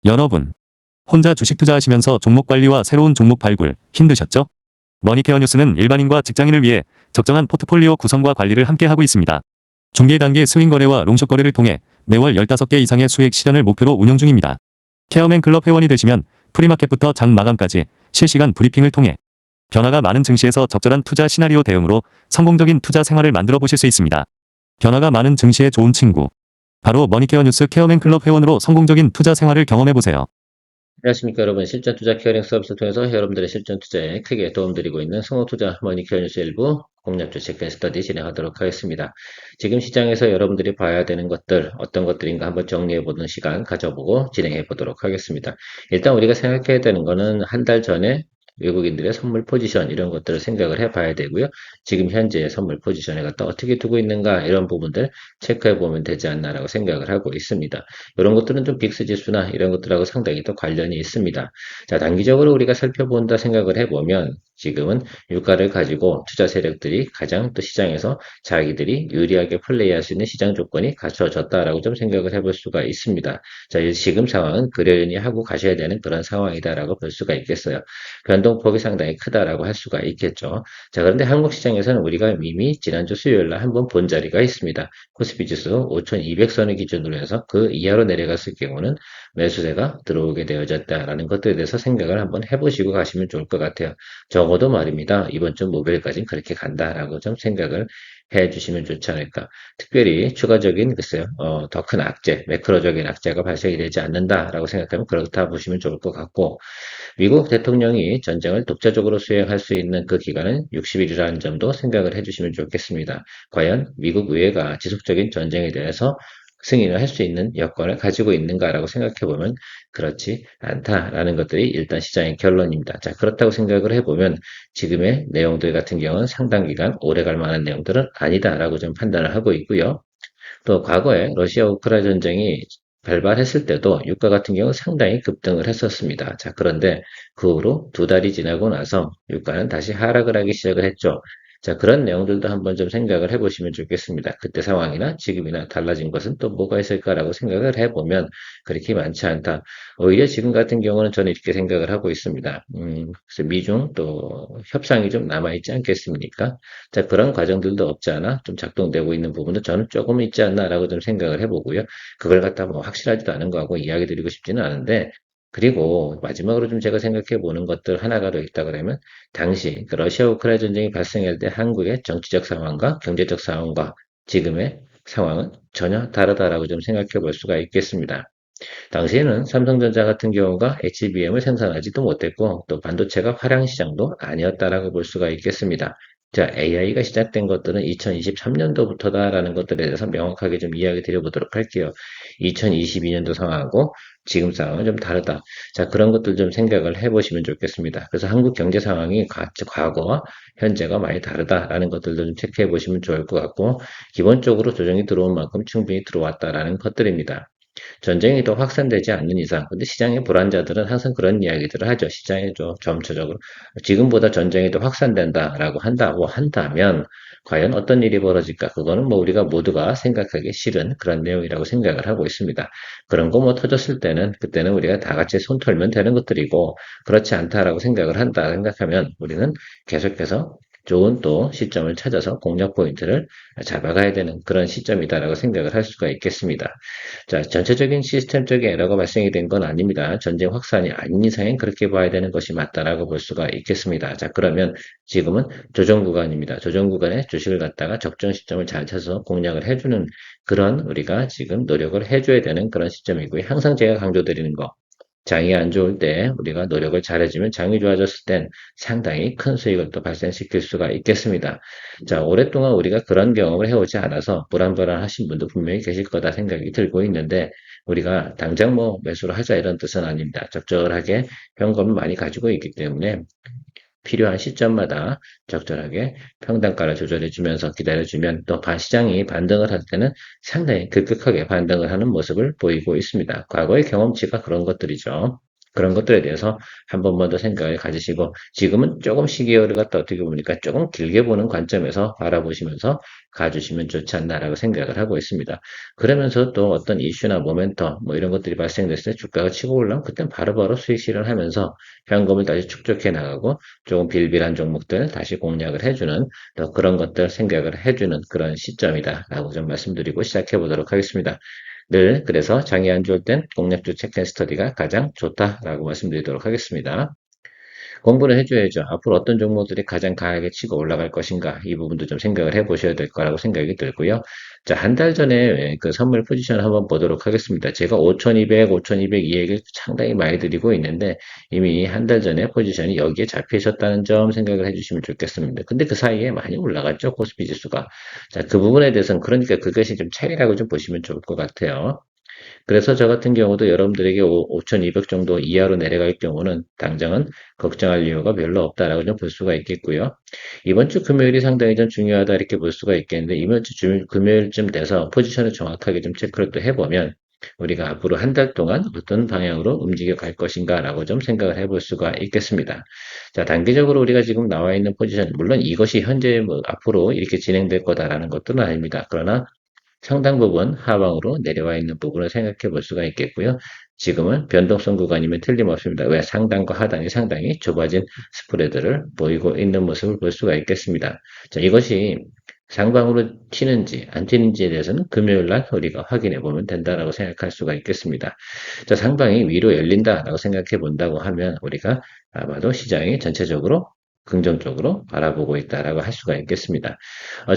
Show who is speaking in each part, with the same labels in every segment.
Speaker 1: 여러분, 혼자 주식 투자하시면서 종목 관리와 새로운 종목 발굴 힘드셨죠? 머니케어 뉴스는 일반인과 직장인을 위해 적정한 포트폴리오 구성과 관리를 함께 하고 있습니다. 중개 단계 스윙 거래와 롱숏 거래를 통해 매월 15개 이상의 수익 실현을 목표로 운영 중입니다. 케어맨 클럽 회원이 되시면 프리마켓부터 장 마감까지 실시간 브리핑을 통해 변화가 많은 증시에서 적절한 투자 시나리오 대응으로 성공적인 투자 생활을 만들어 보실 수 있습니다. 변화가 많은 증시의 좋은 친구. 바로 머니케어 뉴스 케어맨 클럽 회원으로 성공적인 투자 생활을 경험해 보세요.
Speaker 2: 안녕하십니까 여러분. 실전 투자 케어링 서비스를 통해서 여러분들의 실전 투자에 크게 도움드리고 있는 성호투자 머니케어 뉴스 일부 공략 주식 스터디 진행하도록 하겠습니다. 지금 시장에서 여러분들이 봐야 되는 것들 어떤 것들인가 한번 정리해 보는 시간 가져보고 진행해 보도록 하겠습니다. 일단 우리가 생각해야 되는 거는 한 달 전에 외국인들의 선물 포지션 이런 것들을 생각을 해 봐야 되고요. 지금 현재 선물 포지션에 갖다 어떻게 두고 있는가 이런 부분들 체크해 보면 되지 않나라고 생각을 하고 있습니다. 이런 것들은 좀 빅스 지수나 이런 것들하고 상당히 또 관련이 있습니다. 자, 단기적으로 우리가 살펴본다 생각을 해보면 지금은 유가를 가지고 투자 세력들이 가장 또 시장에서 자기들이 유리하게 플레이할 수 있는 시장 조건이 갖춰졌다라고 좀 생각을 해볼 수가 있습니다. 자, 지금 상황은 그러려니 하고 가셔야 되는 그런 상황이다라고 볼 수가 있겠어요. 변동폭이 상당히 크다라고 할 수가 있겠죠. 자, 그런데 한국 시장에서는 우리가 이미 지난주 수요일 날 한번 본 자리가 있습니다. 코스피 지수 5,200선을 기준으로 해서 그 이하로 내려갔을 경우는 매수세가 들어오게 되어졌다라는 것들에 대해서 생각을 한번 해보시고 가시면 좋을 것 같아요. 적어도 말입니다. 이번 주 목요일까지는 그렇게 간다라고 좀 생각을 해주시면 좋지 않을까. 특별히 추가적인 글쎄요, 더 큰 악재, 매크로적인 악재가 발생이 되지 않는다라고 생각하면 그렇다 보시면 좋을 것 같고, 미국 대통령이 전쟁을 독자적으로 수행할 수 있는 그 기간은 60일이라는 점도 생각을 해주시면 좋겠습니다. 과연 미국 의회가 지속적인 전쟁에 대해서 승인을 할 수 있는 여건을 가지고 있는가라고 생각해 보면 그렇지 않다라는 것들이 일단 시장의 결론입니다. 자, 그렇다고 생각을 해보면 지금의 내용들 같은 경우는 상당 기간 오래 갈 만한 내용들은 아니다라고 좀 판단을 하고 있고요. 또 과거에 러시아 우크라이나 전쟁이 발발했을 때도 유가 같은 경우 상당히 급등을 했었습니다. 자, 그런데 그 후로 두 달이 지나고 나서 유가는 다시 하락을 하기 시작을 했죠. 자, 그런 내용들도 한번 좀 생각을 해보시면 좋겠습니다. 그때 상황이나 지금이나 달라진 것은 또 뭐가 있을까라고 생각을 해보면 그렇게 많지 않다. 오히려 지금 같은 경우는 저는 이렇게 생각을 하고 있습니다. 그래서 미중 또 협상이 좀 남아있지 않겠습니까? 자, 그런 과정들도 없지 않아 좀 작동되고 있는 부분도 저는 조금 있지 않나라고 좀 생각을 해보고요. 그걸 갖다 뭐 확실하지도 않은 거하고 이야기 드리고 싶지는 않은데, 그리고 마지막으로 좀 제가 생각해 보는 것들 하나가 더 있다 그러면, 당시 그 러시아 우크라이나 전쟁이 발생할 때 한국의 정치적 상황과 경제적 상황과 지금의 상황은 전혀 다르다라고 좀 생각해 볼 수가 있겠습니다. 당시에는 삼성전자 같은 경우가 HBM을 생산하지도 못했고 또 반도체가 화량 시장도 아니었다라고 볼 수가 있겠습니다. 자, AI가 시작된 것들은 2023년도부터다라는 것들에 대해서 명확하게 좀 이야기 드려보도록 할게요. 2022년도 상황하고 지금 상황은 좀 다르다. 자, 그런 것들 좀 생각을 해보시면 좋겠습니다. 그래서 한국 경제 상황이 과거와 현재가 많이 다르다라는 것들도 좀 체크해 보시면 좋을 것 같고, 기본적으로 조정이 들어온 만큼 충분히 들어왔다라는 것들입니다. 전쟁이 더 확산되지 않는 이상, 근데 시장의 불안자들은 항상 그런 이야기들을 하죠. 시장에 좀 점차적으로 지금보다 전쟁이 더 확산된다라고 한다고 한다면 과연 어떤 일이 벌어질까? 그거는 뭐 우리가 모두가 생각하기 싫은 그런 내용이라고 생각을 하고 있습니다. 그런 거 뭐 터졌을 때는 그때는 우리가 다 같이 손 털면 되는 것들이고, 그렇지 않다라고 생각을 한다 생각하면 우리는 계속해서 좋은 또 시점을 찾아서 공략 포인트를 잡아가야 되는 그런 시점이다라고 생각을 할 수가 있겠습니다. 자, 전체적인 시스템적인 에러가 발생이 된 건 아닙니다. 전쟁 확산이 아닌 이상엔 그렇게 봐야 되는 것이 맞다라고 볼 수가 있겠습니다. 자, 그러면 지금은 조정 구간입니다. 조정 구간에 주식을 갖다가 적정 시점을 잘 찾아서 공략을 해주는 그런 우리가 지금 노력을 해줘야 되는 그런 시점이고요. 항상 제가 강조드리는 거. 장이 안 좋을 때 우리가 노력을 잘해주면 장이 좋아졌을 땐 상당히 큰 수익을 또 발생시킬 수가 있겠습니다. 자, 오랫동안 우리가 그런 경험을 해오지 않아서 불안불안하신 분도 분명히 계실 거다 생각이 들고 있는데, 우리가 당장 뭐 매수를 하자 이런 뜻은 아닙니다. 적절하게 현금을 많이 가지고 있기 때문에 필요한 시점마다 적절하게 평단가를 조절해주면서 기다려주면 또 시장이 반등을 할 때는 상당히 급격하게 반등을 하는 모습을 보이고 있습니다. 과거의 경험치가 그런 것들이죠. 그런 것들에 대해서 한 번만 더 생각을 가지시고 지금은 조금 시기를 갖다 어떻게 보니까 조금 길게 보는 관점에서 바라보시면서 가주시면 좋지 않나라고 생각을 하고 있습니다. 그러면서 또 어떤 이슈나 모멘텀 뭐 이런 것들이 발생됐을 때 주가가 치고 올라오면 그때 바로바로 수익 실현하면서 현금을 다시 축적해 나가고 조금 빌빌한 종목들 다시 공략을 해주는 또 그런 것들 생각을 해주는 그런 시점이다라고 좀 말씀드리고 시작해 보도록 하겠습니다. 늘 그래서 장이 안 좋을 땐 공략주 체크앤 스터디가 가장 좋다라고 말씀드리도록 하겠습니다. 공부를 해줘야죠. 앞으로 어떤 종목들이 가장 강하게 치고 올라갈 것인가 이 부분도 좀 생각을 해보셔야 될 거라고 생각이 들고요. 자, 한 달 전에 그 선물 포지션을 한번 보도록 하겠습니다. 제가 5200, 5200 이 얘기를 상당히 많이 드리고 있는데 이미 한 달 전에 포지션이 여기에 잡혀 있었다는 점 생각을 해주시면 좋겠습니다. 근데 그 사이에 많이 올라갔죠. 코스피 지수가. 자, 그 부분에 대해서는 그러니까 그것이 좀 차이라고 좀 보시면 좋을 것 같아요. 그래서 저 같은 경우도 여러분들에게 5,200 정도 이하로 내려갈 경우는 당장은 걱정할 이유가 별로 없다라고 좀 볼 수가 있겠고요. 이번 주 금요일이 상당히 좀 중요하다 이렇게 볼 수가 있겠는데 이번 주 금요일쯤 돼서 포지션을 정확하게 좀 체크를 또 해보면 우리가 앞으로 한 달 동안 어떤 방향으로 움직여 갈 것인가라고 좀 생각을 해볼 수가 있겠습니다. 자, 단기적으로 우리가 지금 나와 있는 포지션, 물론 이것이 현재 뭐 앞으로 이렇게 진행될 거다라는 것들은 아닙니다. 그러나 상당 부분 하방으로 내려와 있는 부분을 생각해 볼 수가 있겠고요. 지금은 변동성 구간이면 틀림없습니다. 왜 상단과 하단이 상당히 좁아진 스프레드를 보이고 있는 모습을 볼 수가 있겠습니다. 자, 이것이 상방으로 튀는지 안 튀는지에 대해서는 금요일 날 우리가 확인해 보면 된다라고 생각할 수가 있겠습니다. 자, 상방이 위로 열린다라고 생각해 본다고 하면 우리가 아마도 시장이 전체적으로 긍정적으로 바라보고 있다라고 할 수가 있겠습니다.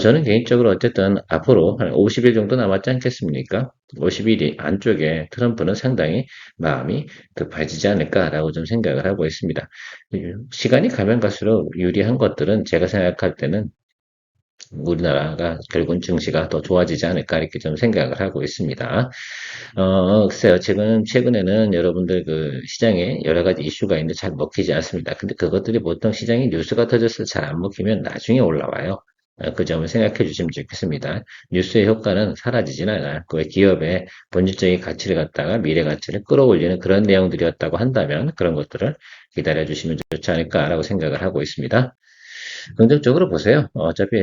Speaker 2: 저는 개인적으로 어쨌든 앞으로 한 50일 정도 남았지 않겠습니까? 50일이 안쪽에 트럼프는 상당히 마음이 급해지지 않을까라고 좀 생각을 하고 있습니다. 시간이 가면 갈수록 유리한 것들은 제가 생각할 때는 우리나라가 결국은 증시가 더 좋아지지 않을까 이렇게 좀 생각을 하고 있습니다. 글쎄요. 지금 최근에는 여러분들 그 시장에 여러 가지 이슈가 있는데 잘 먹히지 않습니다. 근데 그것들이 보통 시장에 뉴스가 터져서 잘 안 먹히면 나중에 올라와요. 그 점을 생각해 주시면 좋겠습니다. 뉴스의 효과는 사라지진 않아요. 그 기업의 본질적인 가치를 갖다가 미래 가치를 끌어올리는 그런 내용들이었다고 한다면 그런 것들을 기다려 주시면 좋지 않을까라고 생각을 하고 있습니다. 긍정적으로 보세요. 어차피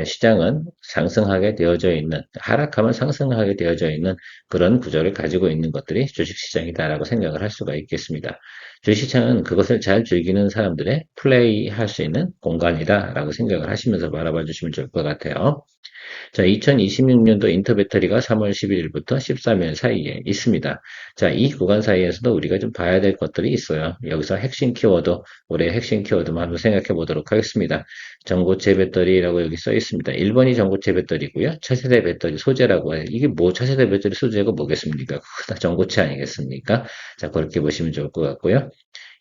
Speaker 2: 시장은 상승하게 되어져 있는, 하락하면 상승하게 되어져 있는 그런 구조를 가지고 있는 것들이 주식시장이다라고 생각을 할 수가 있겠습니다. 주식시장은 그것을 잘 즐기는 사람들의 플레이할 수 있는 공간이다라고 생각을 하시면서 바라봐 주시면 좋을 것 같아요. 자, 2026년도 인터배터리가 3월 11일부터 13일 사이에 있습니다. 자, 이 구간 사이에서도 우리가 좀 봐야 될 것들이 있어요. 여기서 핵심 키워드, 올해 핵심 키워드만 한번 생각해 보도록 하겠습니다. 전고체 배터리라고 여기 써 있습니다. 1번이 전고체 배터리고요. 차세대 배터리 소재라고 해요. 이게 뭐 차세대 배터리 소재가 뭐겠습니까? 그거 다 전고체 아니겠습니까? 자, 그렇게 보시면 좋을 것 같고요.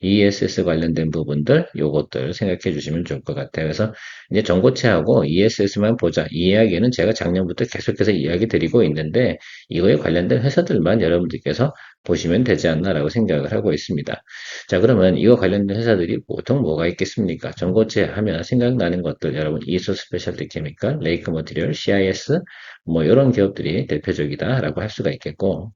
Speaker 2: ESS 관련된 부분들, 요것들 생각해 주시면 좋을 것 같아요. 그래서 이제 전고체하고 ESS만 보자. 이 이야기는 제가 작년부터 계속해서 이야기 드리고 있는데, 이거에 관련된 회사들만 여러분들께서 보시면 되지 않나라고 생각을 하고 있습니다. 자, 그러면 이거 관련된 회사들이 보통 뭐가 있겠습니까? 전고체 하면 생각나는 것들, 여러분, 이소 스페셜티 케미컬, 레이크 머티리얼, CIS, 뭐, 이런 기업들이 대표적이다라고 할 수가 있겠고,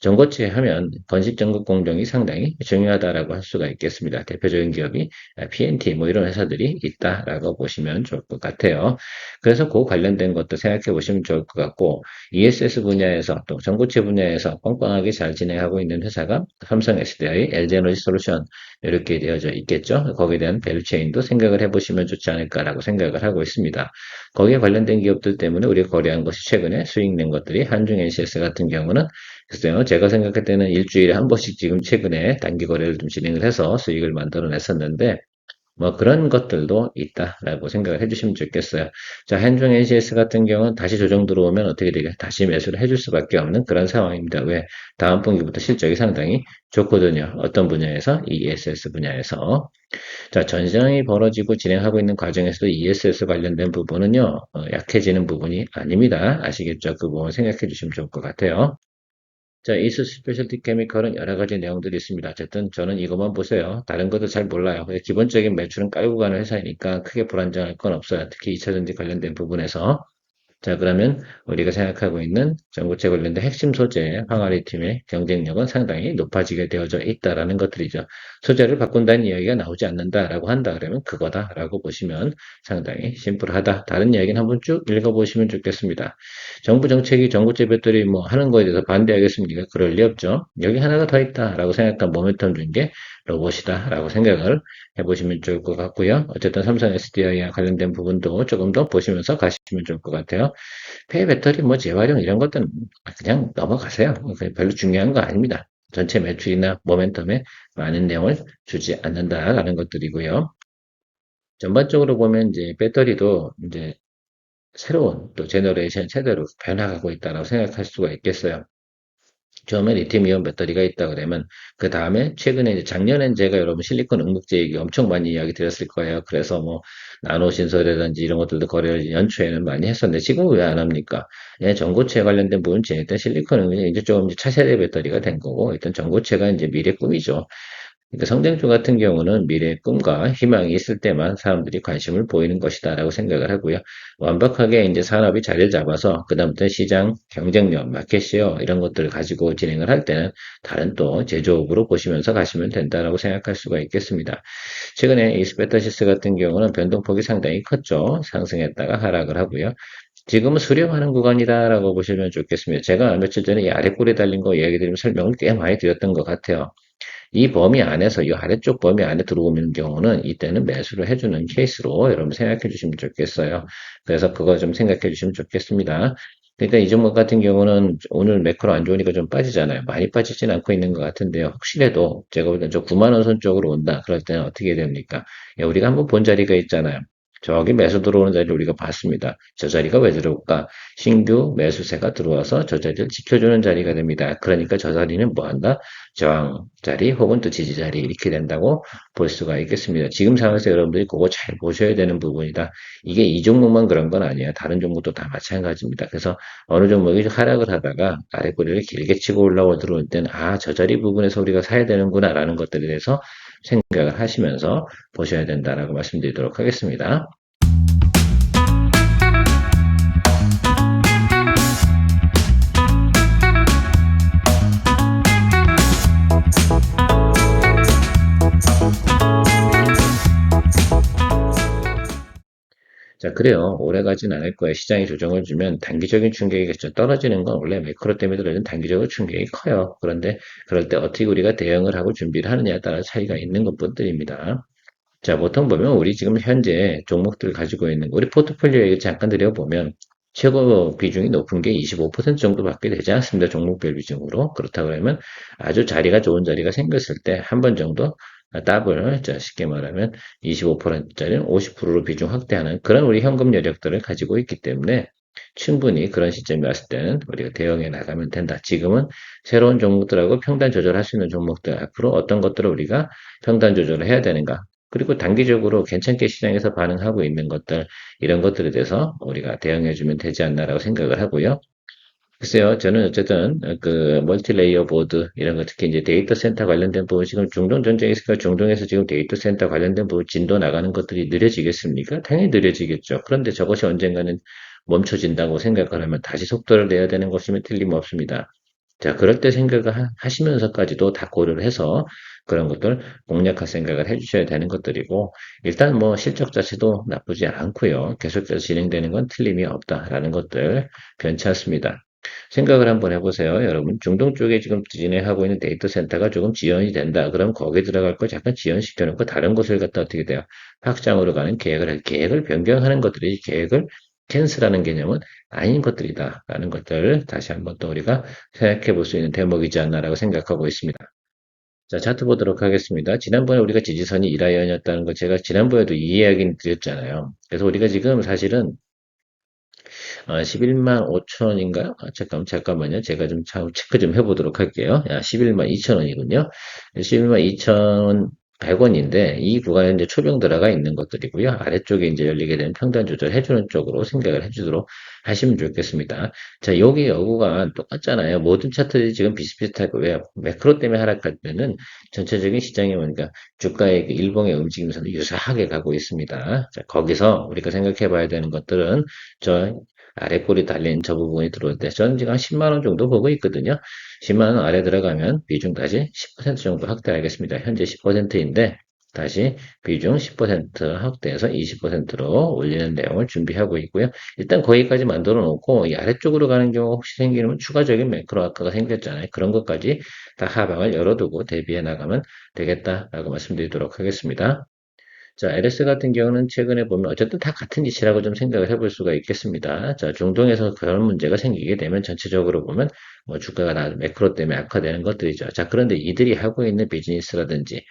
Speaker 2: 전고체 하면 건식 전극 공정이 상당히 중요하다라고 할 수가 있겠습니다. 대표적인 기업이 PNT 뭐 이런 회사들이 있다라고 보시면 좋을 것 같아요. 그래서 그 관련된 것도 생각해 보시면 좋을 것 같고 ESS 분야에서 또 전고체 분야에서 빵빵하게 잘 진행하고 있는 회사가 삼성 SDI, LG에너지 솔루션 이렇게 되어져 있겠죠. 거기에 대한 밸류체인도 생각을 해보시면 좋지 않을까라고 생각을 하고 있습니다. 거기에 관련된 기업들 때문에 우리가 거래한 것이 최근에 수익 낸 것들이 한중 NCS 같은 경우는 글쎄요, 제가 생각할 때는 일주일에 한 번씩 지금 최근에 단기 거래를 좀 진행을 해서 수익을 만들어냈었는데, 뭐 그런 것들도 있다라고 생각을 해주시면 좋겠어요. 자, 한중 NCS 같은 경우는 다시 조정 들어오면 어떻게 되게 다시 매수를 해줄 수밖에 없는 그런 상황입니다. 왜? 다음 분기부터 실적이 상당히 좋거든요. 어떤 분야에서? ESS 분야에서. 자, 전쟁이 벌어지고 진행하고 있는 과정에서도 ESS 관련된 부분은요, 약해지는 부분이 아닙니다. 아시겠죠? 그 부분 생각해 주시면 좋을 것 같아요. 자, 이스 스페셜티 케미컬은 여러 가지 내용들이 있습니다. 어쨌든 저는 이것만 보세요. 다른 것도 잘 몰라요. 기본적인 매출은 깔고 가는 회사이니까 크게 불안정할 건 없어요. 특히 2차전지 관련된 부분에서. 자, 그러면 우리가 생각하고 있는 전고체 관련된 핵심 소재, 항아리 팀의 경쟁력은 상당히 높아지게 되어져 있다라는 것들이죠. 소재를 바꾼다는 이야기가 나오지 않는다라고 한다 그러면 그거다라고 보시면 상당히 심플하다. 다른 이야기는 한번 쭉 읽어보시면 좋겠습니다. 정부 정책이 전고체 배터리 뭐 하는 거에 대해서 반대하겠습니까? 그럴 리 없죠. 여기 하나가 더 있다라고 생각한 모멘텀 준 게 로봇이다라고 생각을 해보시면 좋을 것 같고요. 어쨌든 삼성 SDI와 관련된 부분도 조금 더 보시면서 가시면 좋을 것 같아요. 폐 배터리 뭐 재활용 이런 것들은 그냥 넘어가세요. 별로 중요한 거 아닙니다. 전체 매출이나 모멘텀에 많은 내용을 주지 않는다라는 것들이고요. 전반적으로 보면 이제 배터리도 이제 새로운 또 제너레이션 세대로 변화가고 있다고 생각할 수가 있겠어요. 처음에 리튬이온 배터리가 있다 그러면 그 다음에 최근에 이제 작년엔 제가 여러분 실리콘 응급제 얘기 엄청 많이 이야기 드렸을 거예요. 그래서 뭐 나노 신설이라든지 이런 것들도 거래를 연초에는 많이 했었는데 지금은 왜 안 합니까? 예, 전고체 관련된 부분 일단 실리콘 은 이제 좀 이제 차세대 배터리가 된 거고 일단 전고체가 이제 미래 꿈이죠. 그러니까 성장주 같은 경우는 미래의 꿈과 희망이 있을 때만 사람들이 관심을 보이는 것이다라고 생각을 하고요. 완벽하게 이제 산업이 자리를 잡아서 그다음부터 시장 경쟁력, 마켓시어 이런 것들을 가지고 진행을 할 때는 다른 또 제조업으로 보시면서 가시면 된다라고 생각할 수가 있겠습니다. 최근에 이스페타시스 같은 경우는 변동폭이 상당히 컸죠. 상승했다가 하락을 하고요. 지금은 수렴하는 구간이다라고 보시면 좋겠습니다. 제가 며칠 전에 이 아래 꼴에 달린 거 얘기 드리면 설명을 꽤 많이 드렸던 것 같아요. 이 범위 안에서 이 아래쪽 범위 안에 들어오는 경우는 이때는 매수를 해주는 케이스로 여러분 생각해 주시면 좋겠어요. 그래서 그거 좀 생각해 주시면 좋겠습니다. 그러니까 이 종목 같은 경우는 오늘 매크로 안 좋으니까 좀 빠지잖아요. 많이 빠지진 않고 있는 것 같은데요. 혹시라도 제가 볼 땐 저 9만 원 선 쪽으로 온다. 그럴 때는 어떻게 됩니까? 예, 우리가 한번 본 자리가 있잖아요. 저기 매수 들어오는 자리를 우리가 봤습니다. 저 자리가 왜 들어올까? 신규 매수세가 들어와서 저 자리를 지켜주는 자리가 됩니다. 그러니까 저 자리는 뭐 한다? 저항 자리 혹은 또 지지 자리 이렇게 된다고 볼 수가 있겠습니다. 지금 상황에서 여러분들이 그거 잘 보셔야 되는 부분이다. 이게 이 종목만 그런 건 아니에요. 다른 종목도 다 마찬가지입니다. 그래서 어느 종목이 하락을 하다가 아래 꼬리를 길게 치고 올라와 들어올 때는 저 자리 부분에서 우리가 사야 되는구나라는 것들에 대해서 생각을 하시면서 보셔야 된다라고 말씀드리도록 하겠습니다. 자, 그래요. 오래 가진 않을 거예요. 시장이 조정을 주면 단기적인 충격이겠죠. 떨어지는 건 원래 매크로 때문에 들어오는 단기적으로 충격이 커요. 그런데 그럴 때 어떻게 우리가 대응을 하고 준비를 하느냐에 따라 차이가 있는 것뿐입니다. 자, 보통 보면 우리 지금 현재 종목들 가지고 있는 우리 포트폴리오 얘기 잠깐 드려보면 최고 비중이 높은 게 25% 정도밖에 되지 않습니다. 종목별 비중으로. 그렇다 그러면 아주 자리가 좋은 자리가 생겼을 때 한 번 정도 더블, 자, 쉽게 말하면 25%짜리 50%로 비중 확대하는 그런 우리 현금 여력들을 가지고 있기 때문에 충분히 그런 시점이 왔을 때는 우리가 대응해 나가면 된다. 지금은 새로운 종목들하고 평단 조절할 수 있는 종목들 앞으로 어떤 것들을 우리가 평단 조절을 해야 되는가. 그리고 단기적으로 괜찮게 시장에서 반응하고 있는 것들, 이런 것들에 대해서 우리가 대응해주면 되지 않나라고 생각을 하고요. 글쎄요, 저는 어쨌든 그 멀티레이어 보드 이런 거 특히 이제 데이터 센터 관련된 부분 지금 중동 전쟁이 있으니까 중동에서 지금 데이터 센터 관련된 부분 진도 나가는 것들이 느려지겠습니까? 당연히 느려지겠죠. 그런데 저것이 언젠가는 멈춰진다고 생각을 하면 다시 속도를 내야 되는 것이면 틀림없습니다. 자, 그럴 때 생각을 하시면서까지도 다 고려를 해서 그런 것들 공략할 생각을 해주셔야 되는 것들이고, 일단 뭐 실적 자체도 나쁘지 않고요. 계속해서 진행되는 건 틀림이 없다라는 것들 변치 않습니다. 생각을 한번 해보세요. 여러분, 중동 쪽에 지금 진행하고 있는 데이터 센터가 조금 지연이 된다. 그럼 거기에 들어갈 거 잠깐 지연시켜놓고 다른 곳을 갖다 어떻게 돼요? 확장으로 가는 계획을 변경하는 것들이 계획을 캔슬하는 개념은 아닌 것들이다라는 것들을 다시 한번 또 우리가 생각해 볼 수 있는 대목이지 않나라고 생각하고 있습니다. 자, 차트 보도록 하겠습니다. 지난번에 우리가 지지선이 1하연이었다는 거 제가 지난번에도 이 이야기는 드렸잖아요. 그래서 우리가 지금 사실은 11만 5천인가요? 잠깐만요. 제가 좀 체크 좀 해보도록 할게요. 11만 2천 원이군요. 11만 2천 100원인데 이 구간에 이제 초병 들어가 있는 것들이고요. 아래쪽에 이제 열리게 되면 평단 조절 해주는 쪽으로 생각을 해주도록 하시면 좋겠습니다. 자, 여기 여구가 똑같잖아요. 모든 차트들이 지금 비슷비슷하고 왜 매크로 때문에 하락할 때는 전체적인 시장이 뭔가 주가의 그 일봉의 움직임에서는 유사하게 가고 있습니다. 자, 거기서 우리가 생각해 봐야 되는 것들은 저 아래 꼴이 달린 저 부분이 들어올 때 저는 지금 한 10만 원 정도 보고 있거든요. 10만 원 아래 들어가면 비중 다시 10% 정도 확대하겠습니다. 현재 10%인데 다시 비중 10% 확대해서 20%로 올리는 내용을 준비하고 있고요. 일단 거기까지 만들어 놓고 이 아래쪽으로 가는 경우가 혹시 생기면 추가적인 매크로 아까가 생겼잖아요. 그런 것까지 다 하방을 열어두고 대비해 나가면 되겠다라고 말씀드리도록 하겠습니다. 자, LS 같은 경우는 최근에 보면 어쨌든 다 같은 이치라고 좀 생각을 해볼 수가 있겠습니다. 자, 중동에서 그런 문제가 생기게 되면 전체적으로 보면 뭐 주가가 매크로 때문에 악화되는 것들이죠. 자, 그런데 이들이 하고 있는 비즈니스라든지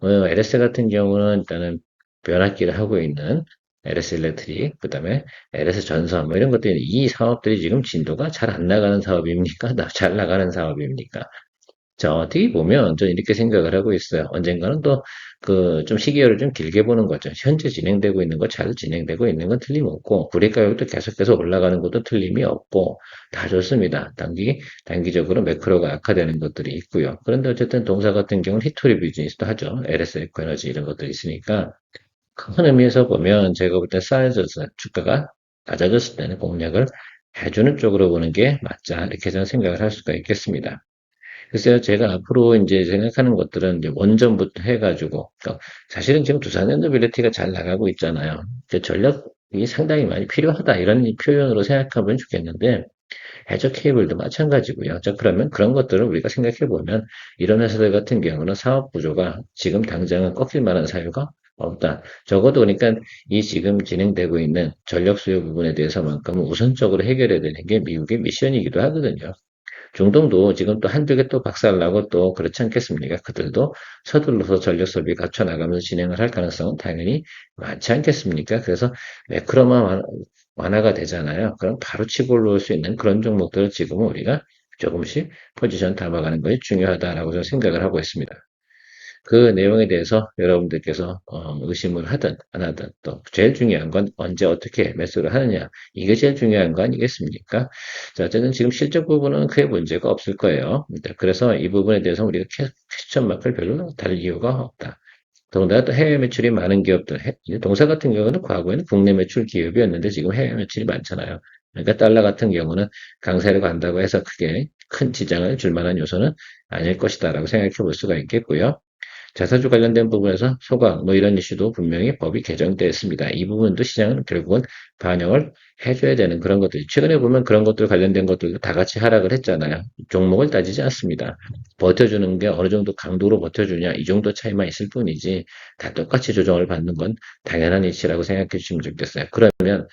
Speaker 2: LS 같은 경우는 일단은 변압기를 하고 있는 LS 일렉트릭, 그 다음에 LS 전선, 뭐 이런 것들이 이 사업들이 지금 진도가 잘 안 나가는 사업입니까? 잘 나가는 사업입니까? 자, 어떻게 보면 전 이렇게 생각을 하고 있어요. 언젠가는 또 좀 시기를 좀 길게 보는 거죠. 현재 진행되고 있는 거 잘 진행되고 있는 건 틀림없고, 구리 가격도 계속해서 올라가는 것도 틀림이 없고, 다 좋습니다. 단기적으로 매크로가 악화되는 것들이 있고요. 그런데 어쨌든 동사 같은 경우는 히토리 비즈니스도 하죠. LS 에코에너지 이런 것들이 있으니까, 큰 의미에서 보면 제가 볼 때 쌓여져서 주가가 낮아졌을 때는 공략을 해주는 쪽으로 보는 게 맞자. 이렇게 저는 생각을 할 수가 있겠습니다. 글쎄요, 제가 앞으로 이제 생각하는 것들은 이제 원전부터 해가지고, 그러니까 사실은 지금 두산엔더빌리티가 잘 나가고 있잖아요. 전력이 상당히 많이 필요하다, 이런 표현으로 생각하면 좋겠는데, 해저 케이블도 마찬가지고요. 자, 그러면 그런 것들을 우리가 생각해 보면, 이런 회사들 같은 경우는 사업 구조가 지금 당장은 꺾일 만한 사유가 없다. 적어도 그러니까 이 지금 진행되고 있는 전력 수요 부분에 대해서만큼은 우선적으로 해결해야 되는 게 미국의 미션이기도 하거든요. 중동도 지금 또 한두 개 또 박살나고 또 그렇지 않겠습니까? 그들도 서둘러서 전력 소비 갖춰 나가면서 진행을 할 가능성은 당연히 많지 않겠습니까? 그래서 매크로만 완화가 되잖아요. 그럼 바로 치고 올라올 수 있는 그런 종목들을 지금은 우리가 조금씩 포지션 담아가는 것이 중요하다라고 저는 생각을 하고 있습니다. 그 내용에 대해서 여러분들께서 의심을 하든 안 하든 또 제일 중요한 건 언제 어떻게 매수를 하느냐, 이게 제일 중요한 거 아니겠습니까? 자, 어쨌든 지금 실적 부분은 크게 문제가 없을 거예요. 그래서 이 부분에 대해서 우리가 퀘스천 마크를 별로 달 이유가 없다. 더군다나 또 해외 매출이 많은 기업들, 동사 같은 경우는 과거에는 국내 매출 기업이었는데 지금 해외 매출이 많잖아요. 그러니까 달러 같은 경우는 강세로 간다고 해서 크게 큰 지장을 줄 만한 요소는 아닐 것이다라고 생각해 볼 수가 있겠고요. 자사주 관련된 부분에서 소각 뭐 이런 이슈도 분명히 법이 개정되어 있습니다. 이 부분도 시장은 결국은 반영을 해줘야 되는 그런 것들이 최근에 보면 그런 것들 관련된 것들도 다 같이 하락을 했잖아요. 종목을 따지지 않습니다. 버텨주는 게 어느 정도 강도로 버텨주냐 이 정도 차이만 있을 뿐이지 다 똑같이 조정을 받는 건 당연한 이치라고 생각해 주시면 좋겠어요. 그러면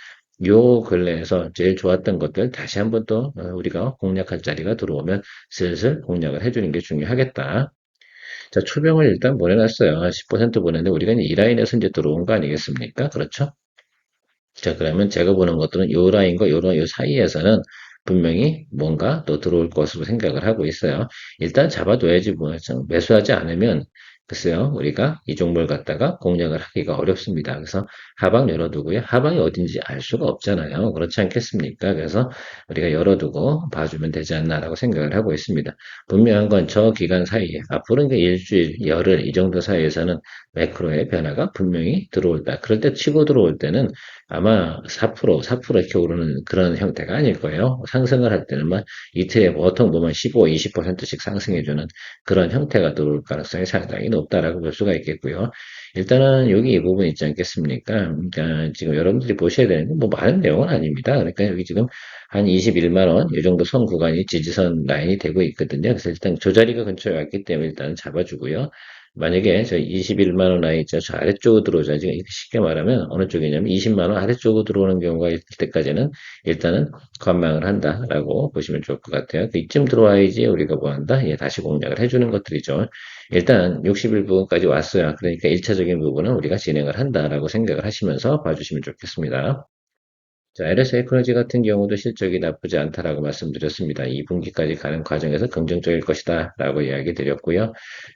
Speaker 2: 요 근래에서 제일 좋았던 것들 다시 한번 또 우리가 공략할 자리가 들어오면 슬슬 공략을 해주는 게 중요하겠다. 자, 초병을 일단 보내놨어요. 10% 보냈는데 우리가 이제 이 라인에서 이제 들어온 거 아니겠습니까? 그렇죠? 자, 그러면 제가 보는 것들은 요 라인과 요 사이에서는 분명히 뭔가 또 들어올 것으로 생각을 하고 있어요. 일단 잡아둬야지 뭐, 매수하지 않으면 글쎄요, 우리가 이 종목을 갖다가 공략을 하기가 어렵습니다. 그래서 하방 열어두고요. 하방이 어딘지 알 수가 없잖아요. 그렇지 않겠습니까? 그래서 우리가 열어두고 봐주면 되지 않나라고 생각을 하고 있습니다. 분명한 건 저 기간 사이에, 앞으로 이제 일주일, 열흘, 이 정도 사이에서는 매크로의 변화가 분명히 들어올다. 그럴 때 치고 들어올 때는 아마 4% 이렇게 오르는 그런 형태가 아닐 거예요. 상승을 할 때는 막 이틀에 보통 보면 15, 20%씩 상승해주는 그런 형태가 들어올 가능성이 상당히 높다라고 볼 수가 있겠고요. 일단은 여기 이 부분 있지 않겠습니까? 그러니까 지금 여러분들이 보셔야 되는 건 뭐 많은 내용은 아닙니다. 그러니까 여기 지금 한 21만 원, 이 정도 선 구간이 지지선 라인이 되고 있거든요. 그래서 일단 조자리가 근처에 왔기 때문에 일단 잡아주고요. 만약에 저 21만 원 라인 있죠. 저 아래쪽으로 들어오죠. 지금 쉽게 말하면 어느 쪽이냐면 20만 원 아래쪽으로 들어오는 경우가 있을 때까지는 일단은 관망을 한다라고 보시면 좋을 것 같아요. 그 이쯤 들어와야지 우리가 뭐 한다? 예, 다시 공략을 해주는 것들이죠. 일단 61부분까지 왔어요. 그러니까 1차적인 부분은 우리가 진행을 한다라고 생각을 하시면서 봐주시면 좋겠습니다. 자, LS 에코노지 같은 경우도 실적이 나쁘지 않다라고 말씀드렸습니다. 2분기까지 가는 과정에서 긍정적일 것이다 라고 이야기 드렸고요.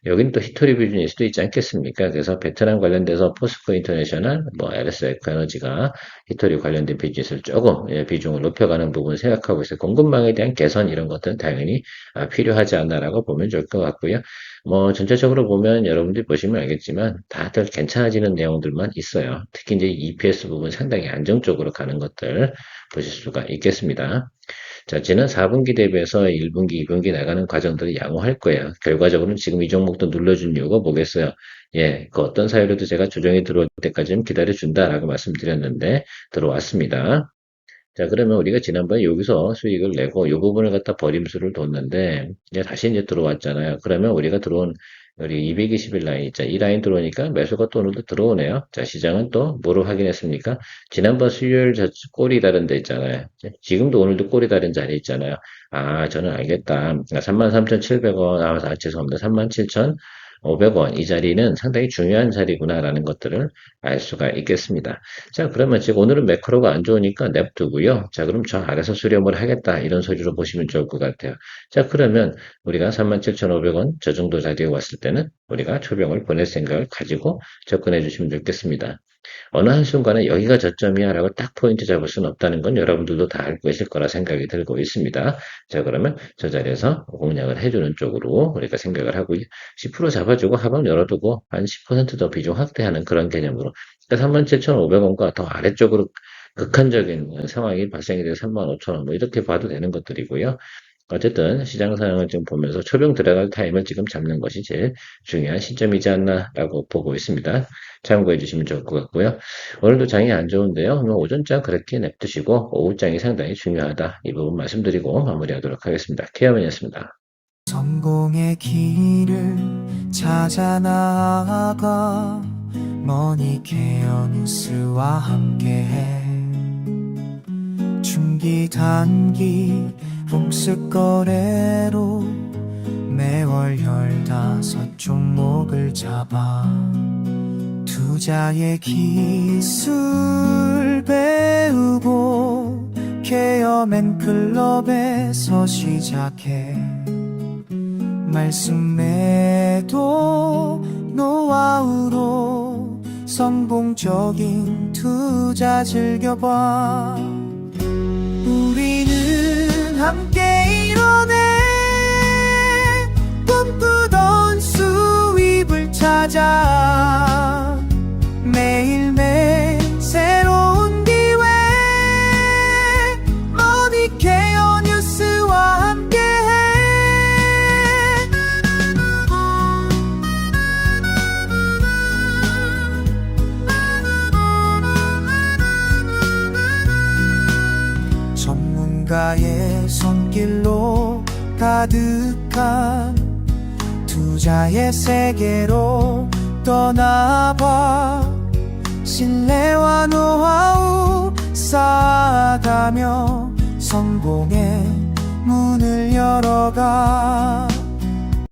Speaker 2: 여기는 또 히토리 비즈니스도 수도 있지 않겠습니까? 그래서 베트남 관련돼서 포스코 인터내셔널, 뭐 LS 에코노지가 히토리 관련된 비즈니스를 조금 비중을 높여가는 부분을 생각하고 있어요. 공급망에 대한 개선 이런 것들은 당연히 필요하지 않나라고 보면 좋을 것 같고요. 뭐 전체적으로 보면 여러분들이 보시면 알겠지만 다들 괜찮아지는 내용들만 있어요. 특히 이제 EPS 부분 상당히 안정적으로 가는 것들. 것들 보실 수가 있겠습니다. 자, 지난 4분기 대비해서 1분기, 2분기 나가는 과정들이 양호할 거예요. 결과적으로는 지금 이 종목도 눌러준 이유가 뭐겠어요? 예, 그 어떤 사유로도 제가 조정이 들어올 때까지는 기다려준다라고 말씀드렸는데 들어왔습니다. 자, 그러면 우리가 지난번에 여기서 수익을 내고 이 부분을 갖다 버림수를 뒀는데 이제 다시 이제 들어왔잖아요. 그러면 우리가 들어온 우리 220일 라인 있죠. 이 라인 들어오니까 매수가 또 오늘도 들어오네요. 자, 시장은 또 뭐를 확인했습니까? 지난번 수요일 꼴이 다른 데 있잖아요. 지금도 오늘도 꼴이 다른 자리 있잖아요. 아, 저는 알겠다. 33,700원, 죄송합니다. 37,500원. 이 자리는 상당히 중요한 자리구나라는 것들을 알 수가 있겠습니다. 자, 그러면 지금 오늘은 매크로가 안 좋으니까 냅두고요. 자, 그럼 저 아래서 수렴을 하겠다. 이런 소리로 보시면 좋을 것 같아요. 자, 그러면 우리가 37,500원 저 정도 자리에 왔을 때는 우리가 초병을 보낼 생각을 가지고 접근해 주시면 좋겠습니다. 어느 한순간에 여기가 저점이야 라고 딱 포인트 잡을 수는 없다는 건 여러분들도 다 알고 계실 거라 생각이 들고 있습니다. 자, 그러면 저 자리에서 공략을 해주는 쪽으로 우리가 생각을 하고 10% 잡아주고 하방 열어두고 한 10% 더 비중 확대하는 그런 개념으로, 그러니까 37,500원과 더 아래쪽으로 극한적인 상황이 발생이 돼서 35,000원 뭐 이렇게 봐도 되는 것들이고요. 어쨌든 시장 상황을 좀 보면서 초병 들어갈 타임을 지금 잡는 것이 제일 중요한 시점이지 않나라고 보고 있습니다. 참고해 주시면 좋을 것 같고요. 오늘도 장이 안 좋은데요. 오전장 그렇게 냅두시고 오후장이 상당히 중요하다. 이 부분 말씀드리고 마무리하도록 하겠습니다. 케어맨이었습니다.
Speaker 3: 성공의 길을 찾아 나아가 머니케어 뉴스와 함께해. 중기 단기 봉습 거래로 매월 15종목을 잡아 투자의 기술 배우고 케어맨 클럽에서 시작해. 말씀 매도 노하우로 성공적인 투자 즐겨봐. 우리는 함께 이뤄내 꿈꾸던 수입을 찾아 매일매일 새로운 기회 머니케어 뉴스와 함께해. 전문가의 손길로 가득한 투자의 세계로 떠나봐. 신뢰와 노하우 쌓아가며 성공의 문을 열어가.